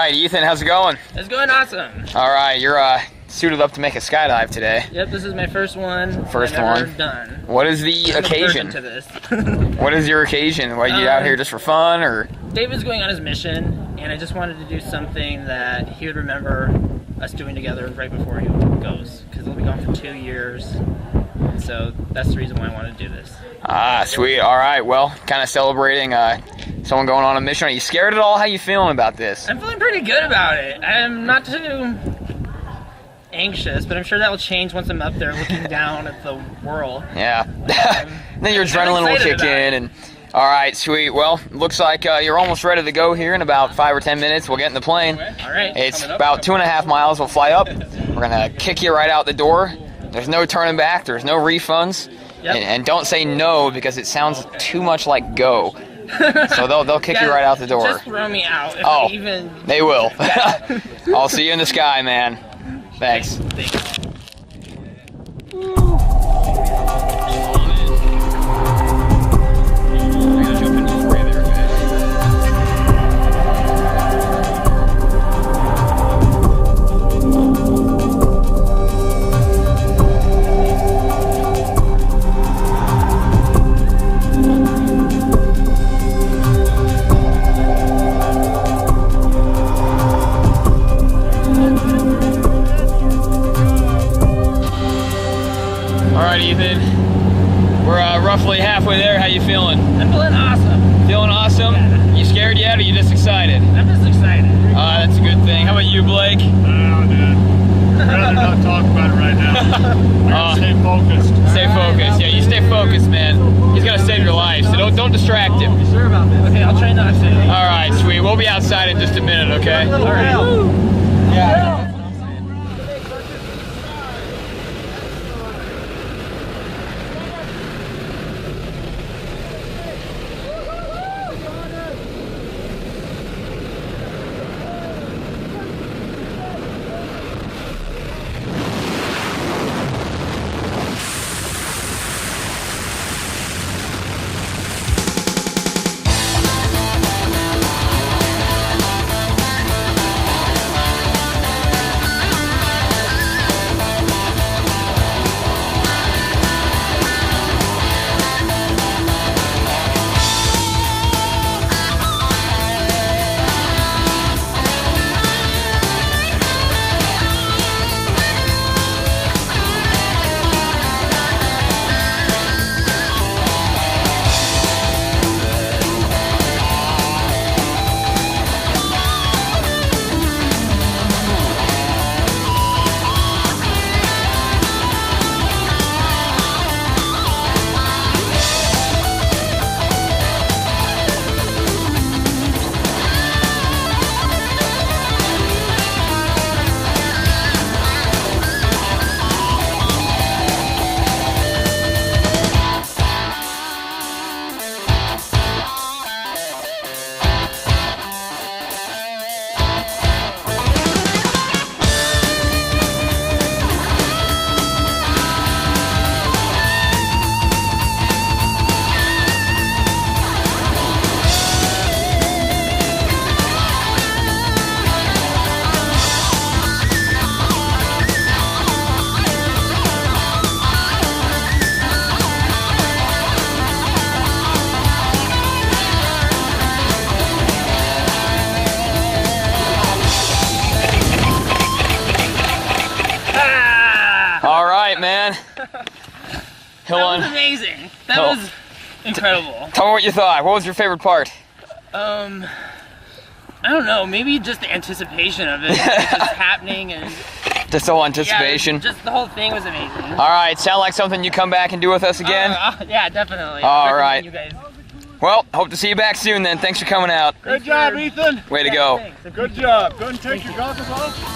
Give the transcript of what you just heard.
right, Ethan, how's it going? It's going awesome. All right, you're suited up to make a skydive today. Yep, this is my first one. First I've ever one. done. What is the occasion? To this. What is your occasion? Are you out here just for fun, or? David's going on his mission, and I just wanted to do something that he would remember us doing together right before he goes, because he'll be gone for 2 years. So that's the reason why I wanted to do this. Ah, sweet. All right. Well, kind of celebrating someone going on a mission. Are you scared at all? How you feeling about this? I'm feeling pretty good about it. I'm not too anxious, but I'm sure that will change once I'm up there looking down at the world. Yeah. Then your adrenaline will kick in. And all right, sweet. Well, looks like you're almost ready to go here in about 5 or 10 minutes. We'll get in the plane. All right. It's about 2.5 miles. We'll fly up. We're gonna kick you right out the door. There's no turning back. There's no refunds. Yep. And don't say no, because it sounds too much like go. So they'll kick you right out the door. Just throw me out. Oh, even... they will. I'll see you in the sky, man. Thanks. Thanks. Ethan, we're roughly halfway there. How you feeling? I'm feeling awesome. Feeling awesome? Yeah. You scared yet, or you just excited? I'm just excited. That's a good thing. How about you, Blake? Oh, dude. I'd rather not talk about it right now. I gotta stay focused. Stay focused. Yeah, you stay focused, man. He's gonna save your life, so don't distract him. You sure about this? Okay, I'll try not to. All right, sweet. We'll be outside in just a minute, okay? All right. Yeah. Man. That was amazing. That was incredible. Tell me what you thought. What was your favorite part? I don't know. Maybe just the anticipation of it. It's just happening and just the whole anticipation. Yeah, just the whole thing was amazing. All right, sound like something you come back and do with us again? Yeah, definitely. All right. You guys. Well, hope to see you back soon then. Thanks for coming out. Good job, Ethan. Way to go. Thanks. Good job. Go ahead and take your goggles off.